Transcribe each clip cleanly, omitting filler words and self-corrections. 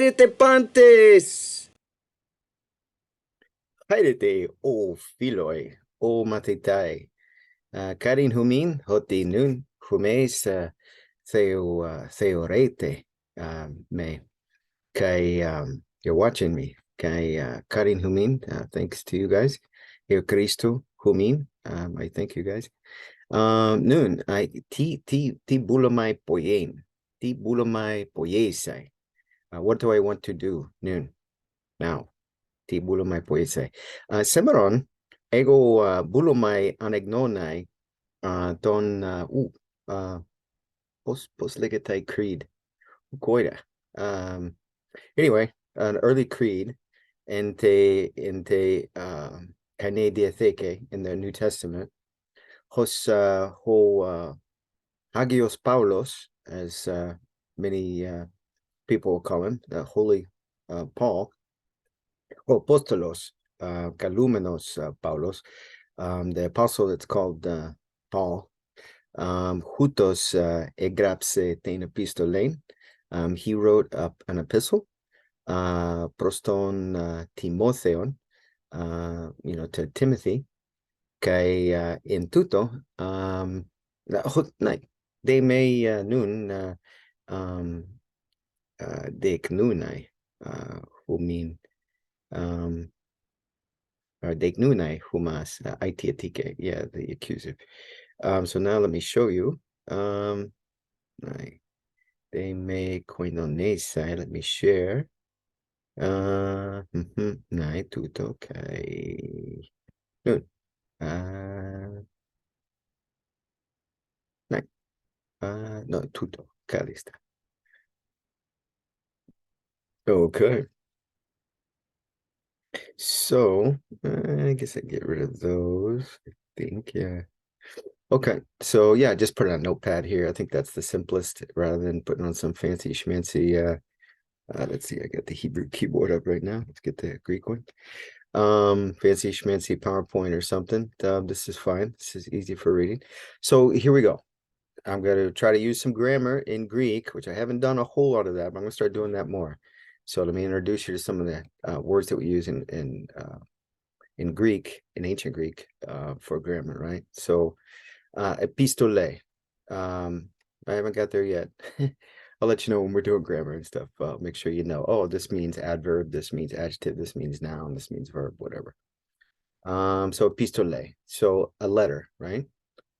Hairete pantes! Hairete o filoi, o matetai. Karin humin, hoti nun, humes theorete me. Kai, you're watching me. Kai Karin humin, thanks to you guys. Here Cristo humin, I thank you guys. Nun, I ti bulamai poyen, ti bulamai poyesai. What do I want to do? Nun, now. Ti bulumai poese. Semeron, ego bulumai anegnonai don post legatai creed. Koine. Anyway, an early creed in te Koine Diatheke in the New Testament. Hos ho Hagios Paulos, as many people call him, the Holy Paul. Apostolos, Kalumenos Paulos, the apostle that's called Paul, Hutos egrapse ten epistolein. He wrote up an epistle, proston Timotheon, to Timothy, kai in tuto, de me nun dec nunai, who mean Degnunai humas itiatike, yeah, the accusative. So now let me show you. They may koinonesa. Let me share. Nai tuto kai nun. Nai. No tuto kalista. Okay. So I guess I get rid of those. I think, yeah. Okay, so yeah, just put it on Notepad here. I think that's the simplest rather than putting on some fancy schmancy. Let's see, I got the Hebrew keyboard up right now. Let's get the Greek one. Fancy schmancy PowerPoint or something. This is fine. This is easy for reading. So here we go. I'm going to try to use some grammar in Greek, which I haven't done a whole lot of that, but I'm going to start doing that more. So let me introduce you to some of the words that we use in Greek, in ancient Greek, for grammar, right? So epistole. I haven't got there yet. I'll let you know when we're doing grammar and stuff. Make sure you know, oh, this means adverb, this means adjective, this means noun, this means verb, whatever. So epistole. So a letter, right?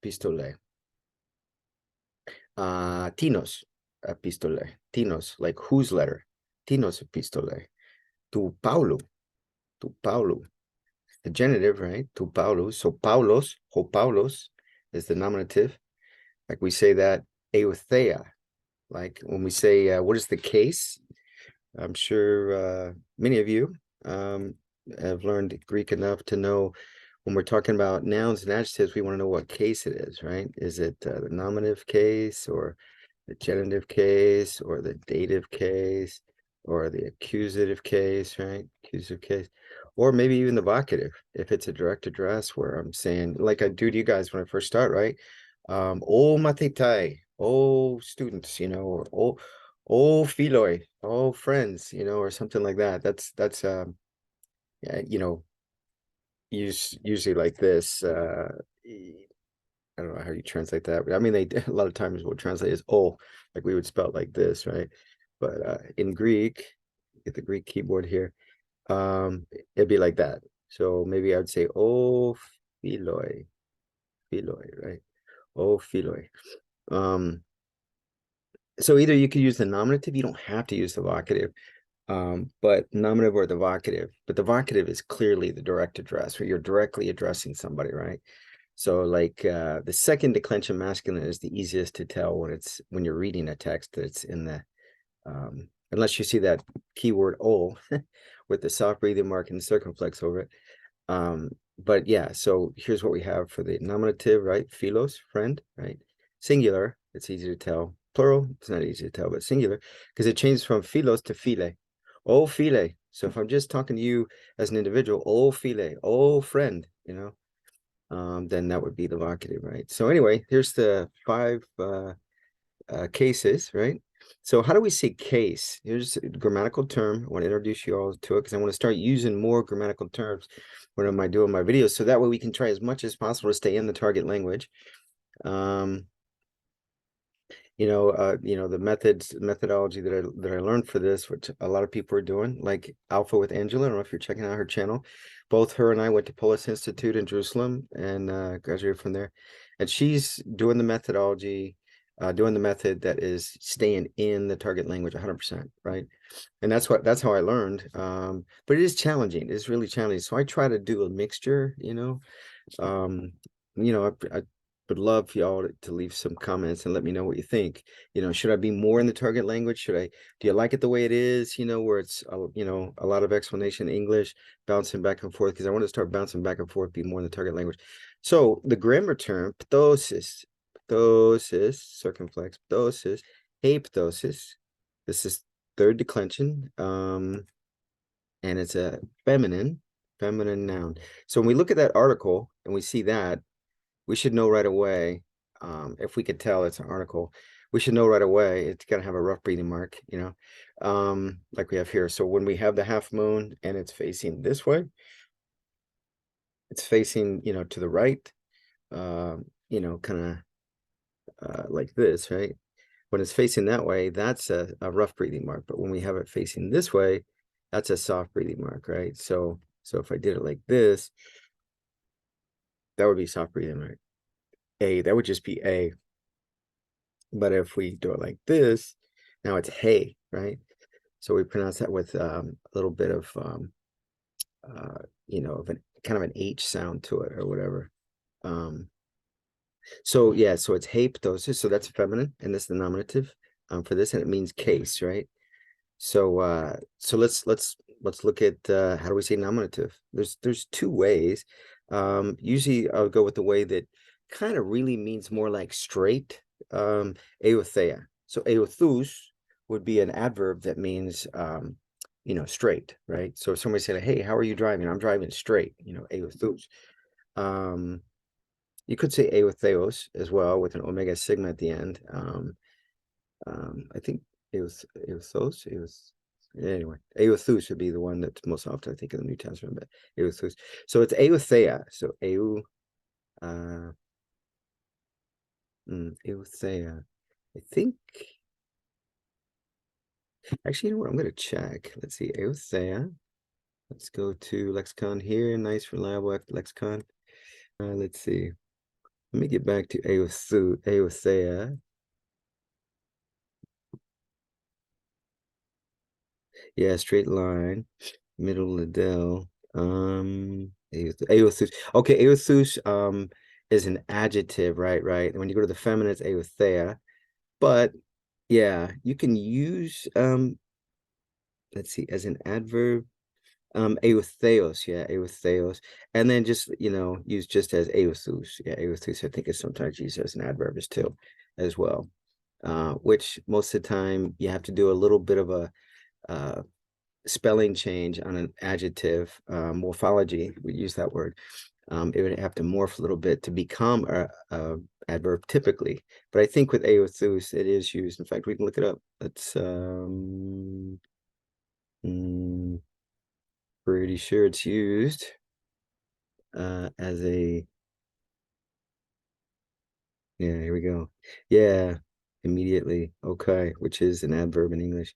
Epistole. Tinos epistole. Tinos, like whose letter? Tinos epistole. Tu Paulo. Tu Paulo. The genitive, right? Tu Paulo. So Paulos, ho Paulos is the nominative. Like we say that eutheia. Like when we say, what is the case? I'm sure many of you have learned Greek enough to know when we're talking about nouns and adjectives, we want to know what case it is, right? Is it the nominative case or the genitive case or the dative case or the accusative case, right? Accusative case, or maybe even the vocative, if it's a direct address where I'm saying, like I do to you guys when I first start, right? O matetai, oh students, or oh philoi, oh friends, or something like that. That's usually like this. I don't know how you translate that, but I mean, they a lot of times will translate as oh, like we would spell it like this, right? But in Greek, get the Greek keyboard here, it'd be like that. So maybe I would say oh philoi, right? Oh philoi. So either you could use the nominative, you don't have to use the vocative, but nominative or the vocative. But the vocative is clearly the direct address where you're directly addressing somebody, right? So like the second declension masculine is the easiest to tell when you're reading a text that's in the unless you see that keyword "ol" with the soft breathing mark and the circumflex over it. But yeah, so here's what we have for the nominative, right? Philos, friend, right? Singular, it's easy to tell. Plural, it's not easy to tell, but singular, because it changes from philos to phile. Oh, phile. So if I'm just talking to you as an individual, oh, phile, oh, friend, then that would be the vocative, right? So anyway, here's the 5 cases, right? So how do we say case? Here's a grammatical term. I want to introduce you all to it because I want to start using more grammatical terms when am I doing my videos. So that way we can try as much as possible to stay in the target language. The methodology that I learned for this, which a lot of people are doing, like Alpha with Angela. I don't know if you're checking out her channel. Both her and I went to Polis Institute in Jerusalem and graduated from there. And she's doing the methodology, doing the method that is staying in the target language 100%, right? And that's how I learned. But it is challenging. It's really challenging. So I try to do a mixture, um, I would love for y'all to leave some comments and let me know what you think. Should I be more in the target language? Do you like it the way it is, where it's, a lot of explanation English, bouncing back and forth, because I want to start bouncing back and forth, be more in the target language. So the grammar term, ptosis, circumflex, ptosis, apoptosis. This is third declension, and it's a feminine noun. So when we look at that article and we see that, we should know right away, if we could tell it's an article, we should know right away it's gonna have a rough breathing mark, like we have here. So when we have the half moon and it's facing this way, it's facing, to the right, kind of like this, right? When it's facing that way, that's a rough breathing mark. But when we have it facing this way, that's a soft breathing mark, right? So if I did it like this, that would be soft breathing, right? That would just be A. But if we do it like this, now it's hey, right? So we pronounce that with a little bit of, of an kind of an H sound to it or whatever. So yeah, so it's haptosis. So that's feminine, and this is the nominative for this, and it means case, right? So let's look at how do we say nominative. There's two ways. Usually I'll go with the way that kind of really means more like straight, euthea. So euthus would be an adverb that means straight, right? So if somebody said, hey, how are you driving? I'm driving straight, euthus. You could say eutheos as well with an omega sigma at the end. I think Euthos. Anyway, Euthus should be the one that's most often I think in the New Testament, but Euthus. So it's Euthea. So Euthea. I think actually, you know what? I'm gonna check. Let's see, Euthea. Let's go to Lexicon here. Nice, reliable Lexicon. Let's see. Let me get back to Euthea. Yeah, straight line, middle Liddell. Eothus. Okay, Eothus is an adjective, right? Right. When you go to the feminine, it's Eothea. But yeah, you can use let's see, as an adverb, Eotheos, yeah, Eotheos. And then just, use just as Eothus. Yeah, Eothus, I think is sometimes used as an adverb as well. Which most of the time you have to do a little bit of a spelling change on an adjective, morphology, we use that word. It would have to morph a little bit to become a adverb typically. But I think with Eothus, it is used. In fact, we can look it up. Let's pretty sure it's used as a, yeah, here we go. Yeah, immediately. Okay, which is an adverb in English.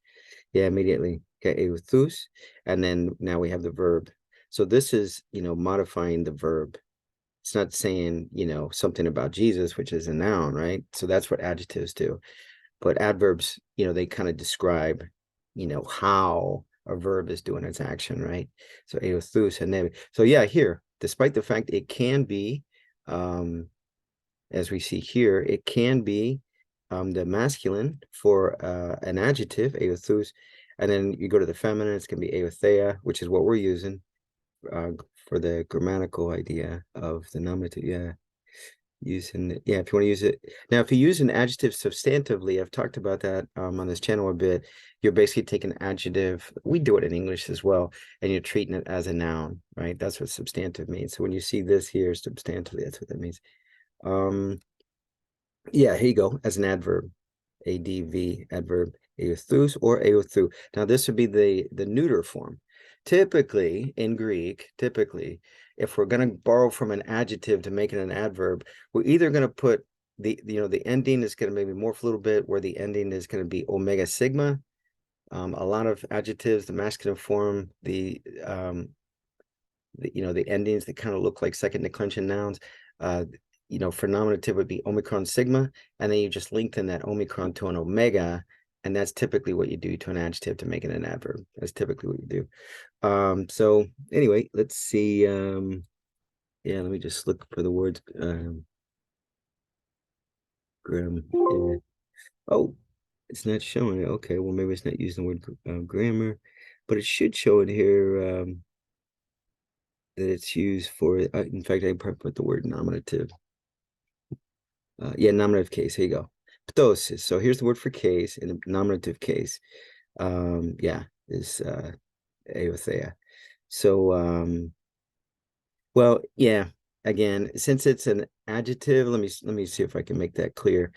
Yeah, immediately. Okay, euthus, and then now we have the verb. So this is, modifying the verb. It's not saying, something about Jesus, which is a noun, right? So that's what adjectives do. But adverbs, they kind of describe, how a verb is doing its action, right? So euthus, and then, so yeah, here, despite the fact it can be, as we see here, it can be the masculine for an adjective, euthus, and then you go to the feminine, it's going to be euthea, which is what we're using for the grammatical idea of the nominative. Yeah, using it. Yeah, if you want to use it. Now, if you use an adjective substantively, I've talked about that on this channel a bit. You're basically taking an adjective. We do it in English as well, and you're treating it as a noun, right? That's what substantive means. So when you see this here, substantively, that's what that means. Yeah, here you go, as an adverb. ADV, adverb, eothous or eothu. Now this would be the neuter form. Typically, in Greek, if we're going to borrow from an adjective to make it an adverb, we're either going to put the ending is going to maybe morph a little bit, where the ending is going to be omega sigma. A lot of adjectives, the masculine form, the endings that kind of look like second declension nouns. For nominative would be omicron sigma, and then you just lengthen that omicron to an omega, and that's typically what you do to an adjective to make it an adverb. That's typically what you do. So anyway, let's see. Yeah, let me just look for the words. Yeah. Oh, it's not showing it. Okay, well, maybe it's not using the word grammar, but it should show it here that it's used for, in fact, I probably put the word nominative. Yeah, nominative case. Here you go. Ptosis. So here's the word for case in the nominative case. Yeah, is aothea. So well, yeah, again, since it's an adjective, let me see if I can make that clear.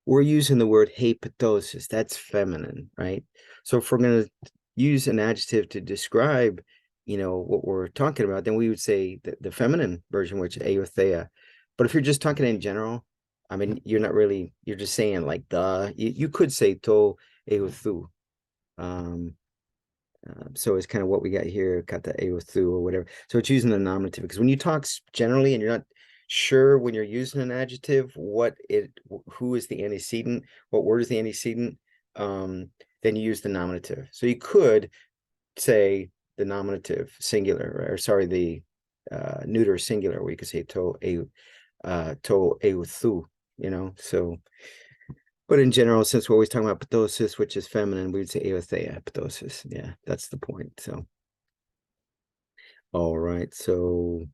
We're using the word hepatosis. That's feminine, right? So if we're going to use an adjective to describe, what we're talking about, then we would say the feminine version, which is aothea. But if you're just talking in general, I mean, you're just saying like you could say to eothu. So it's kind of what we got here, kata eothu or whatever. So it's using the nominative, because when you talk generally and you're not sure when you're using an adjective who is the antecedent, what word is the antecedent, then you use the nominative. So you could say the nominative singular, or sorry, the neuter singular, where you could say to eothu, so. But in general, since we're always talking about ptosis, which is feminine, we would say eothea, ptosis. Yeah, that's the point. So, all right. So,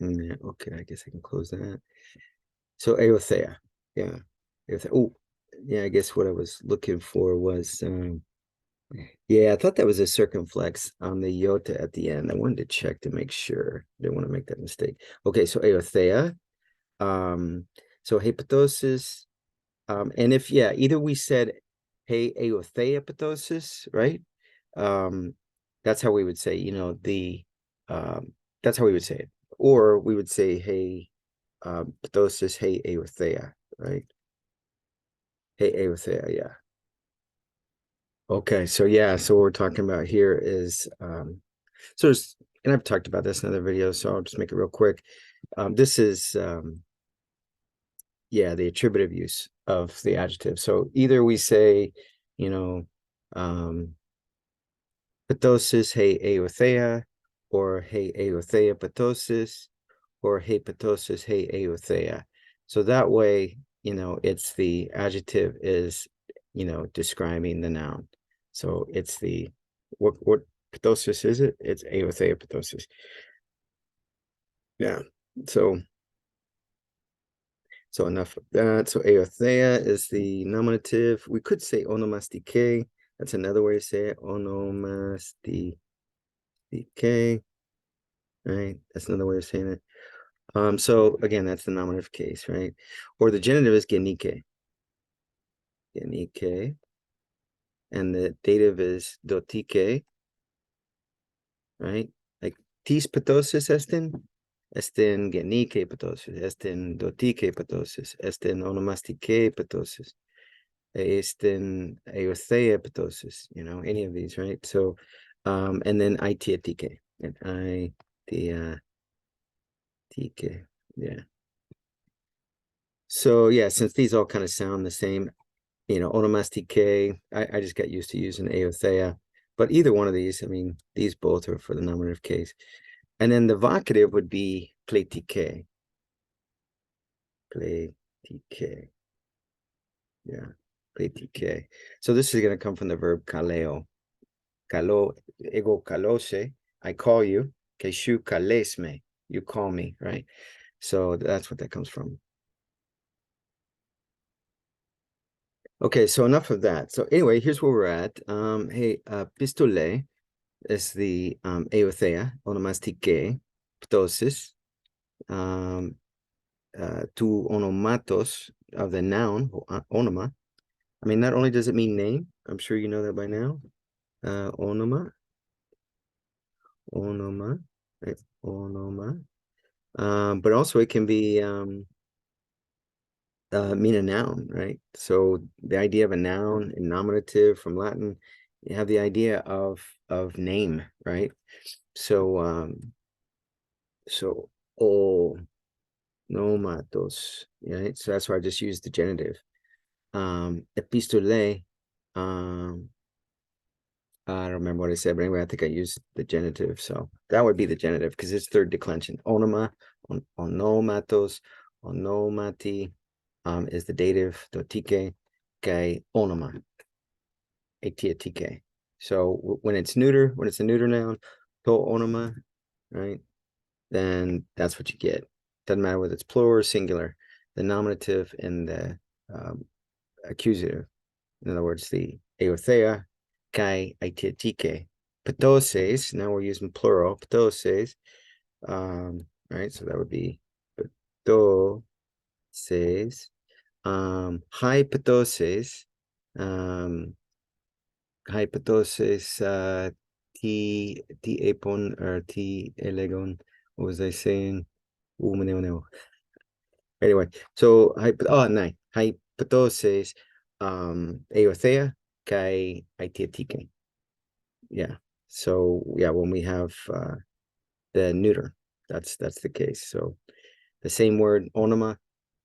yeah, okay, I guess I can close that. So eothea, yeah. Oh, yeah, I guess what I was looking for was, yeah, I thought that was a circumflex on the iota at the end. I wanted to check to make sure. Didn't want to make that mistake. Okay, so eothea. So hepatosis. And if, yeah, either we said, hey, aotheopatosis, right? That's how we would say, that's how we would say it. Or we would say, hey, ptosis, hey, aothea, right? Hey, aothea, yeah. Okay, so yeah, so what we're talking about here is, so there's, and I've talked about this in other videos, so I'll just make it real quick. This is, yeah, the attributive use of the adjective. So either we say, ptosis, hey aothea, or hey aothea ptosis, or hey ptosis, hey aothea. So that way, it's the adjective is, describing the noun. So it's what ptosis is it? It's aothea ptosis. Yeah. So enough of that. So aothea is the nominative. We could say onomastike. That's another way to say it. Onomastike. Right? That's another way of saying it. So again, that's the nominative case, right? Or the genitive is genike. Genike. And the dative is dotike, right? Like tis patosis estin genike patosis, estin dotike patosis, estin onomastike patosis, estin eothea patosis, any of these, right? So, and then itiatike, and itiatike, yeah. So yeah, since these all kind of sound the same, onomastike, I just got used to using aothea, but either one of these, I mean, these both are for the nominative case. And then the vocative would be pletike. Pletike. Yeah, pletike. So this is going to come from the verb kaleo. Kalo, ego kalose, I call you. Keshu kalesme, you call me, right? So that's what that comes from. Okay, so enough of that. So anyway, here's where we're at. Hey, pistole is the aothea, onomastike, ptosis. two onomatos of the noun, onoma. I mean, not only does it mean name, I'm sure you know that by now. Onoma, onoma, right? Onoma. But also it can be mean a noun, right? So the idea of a noun in nominative from Latin, you have the idea of name, right? So onomatos, right? So that's why I just used the genitive. Epistole, I don't remember what I said, but anyway, I think I used the genitive. So that would be the genitive because it's third declension. Onoma, onomatos, onomati is the dative, dotike, kai onoma, atiatike. So when it's neuter, when it's a neuter noun, to onoma, right? Then that's what you get. Doesn't matter whether it's plural or singular. The nominative and the accusative. In other words, the eothea, kai aitiatike. Patoses, now we're using plural, patoses. Right, so that would be patoses. Hi patoses. Hi patoses, ti epon or ti elegon. What was I saying? Anyway, so hypotoses eothea kai aitiatike. Yeah. So yeah, when we have the neuter, that's the case. So the same word onoma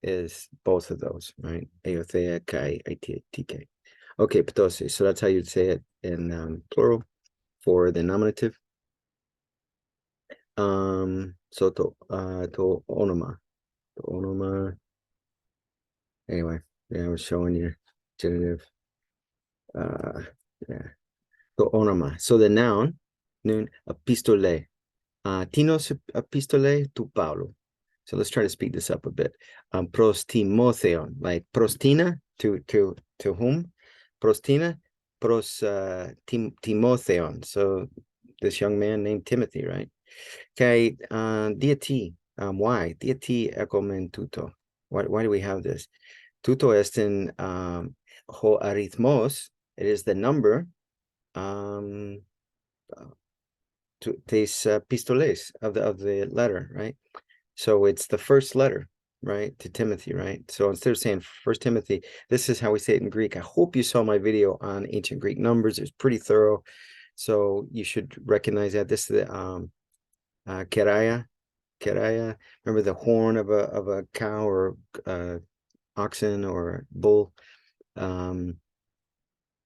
is both of those, right? Eothea kai aitiatike. Okay, patoses. So that's how you'd say it in plural for the nominative. So to onoma. To onoma. Anyway, yeah, I was showing you genitive. Yeah. So onoma. So the noun, epistole. Tinos epistole tu Paulo. So let's try to speed this up a bit. Pros Timotheon, like prostina to whom? Prostina, pros Timotheon. So this young man named Timothy, right? Okay, diati. Why? Diati ecomen tuto. Why do we have this? Tuto est in ho arithmos. It is the number to these pistoles of the letter, right? So it's the first letter, right, to Timothy, right? So instead of saying First Timothy, this is how we say it in Greek. I hope you saw my video on ancient Greek numbers. It's pretty thorough, so you should recognize that. This is the keraya. Remember the horn of a cow or oxen or bull.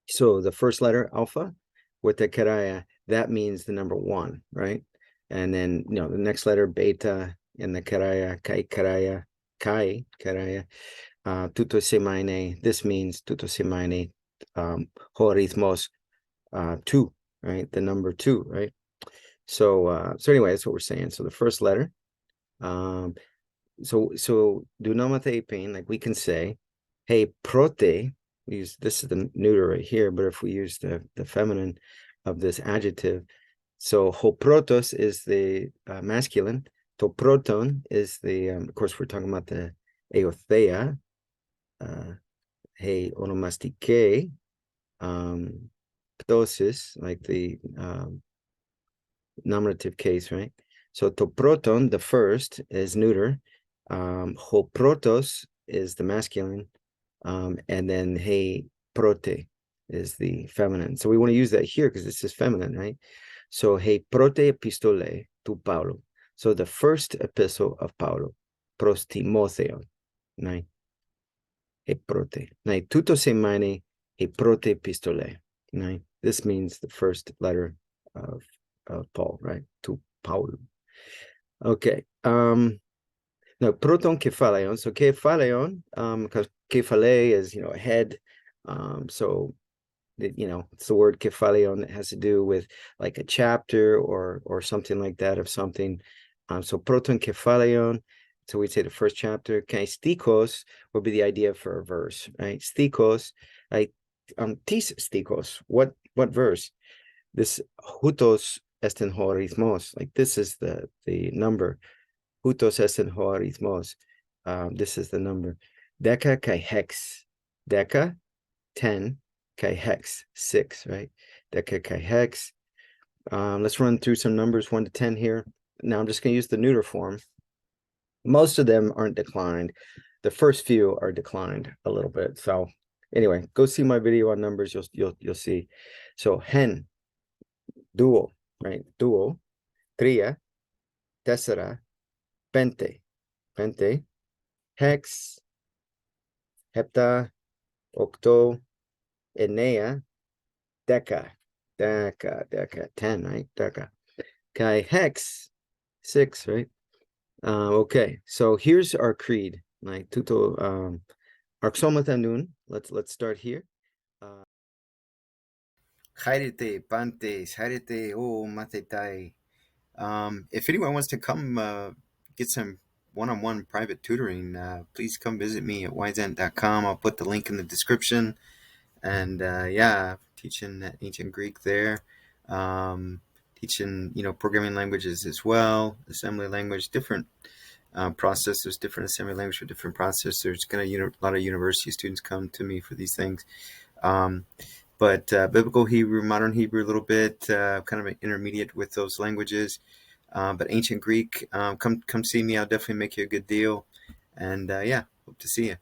So the first letter alpha with the keraya, that means the number one, right? And then the next letter beta in the keraya, kai keraya, tuto semaine. This means tuto semaine, horithmos, two, right? The number two, right? So anyway, that's what we're saying. So the first letter, so dunamate pain, like we can say, hey, prote, we use this is the neuter right here, but if we use the feminine of this adjective, so hoprotos is the masculine, to proton is the of course we're talking about the eothea, hey onomastike, ptosis, like the nominative case, right? So to proton, the first is neuter. Hoprotos is the masculine. And then hey prote is the feminine. So we want to use that here because this is feminine, right? So hey prote epistole tu Paulo. So the first epistle of Paulo, pros Timotheo, right? Hey prote. Now tuto semane hey prote epistole, right? This means the first letter of Paul, right? To Paulo. Okay. No, proton kephaleon. So kephaleon, because kephale is a head. So it's the word kephaleon that has to do with like a chapter or something like that of something. So proton kephaleon. So we'd say the first chapter. Okay, stikos would be the idea for a verse, right? Stikos, like tis stikos. What verse? This hutos esten horismos. Like this is the number. Hutos esten horismos. This is the number. Deca kai hex. Deca, 10, kai hex, 6, right? Deca kai hex. Let's run through some numbers 1 to 10 here. Now I'm just going to use the neuter form. Most of them aren't declined. The first few are declined a little bit. So anyway, go see my video on numbers. You'll see. So hen, duo, right? Duo, tria, tessera, pente, pente, hex, hepta, octo, enea, deca, deca, 10, right? Deca. Kai hex, 6, right? Okay, so here's our creed. Like tuto arxomata nun. Let's start here. Hairete, pantes, hairete, o matetai. If anyone wants to come get some one-on-one private tutoring, please come visit me at wisent.com. I'll put the link in the description. And yeah, teaching ancient Greek there. Teaching, programming languages as well, assembly language, different processors, different assembly language for different processors. A lot of university students come to me for these things. But biblical Hebrew, modern Hebrew, a little bit, kind of an intermediate with those languages. But ancient Greek, come see me. I'll definitely make you a good deal. And yeah, hope to see you.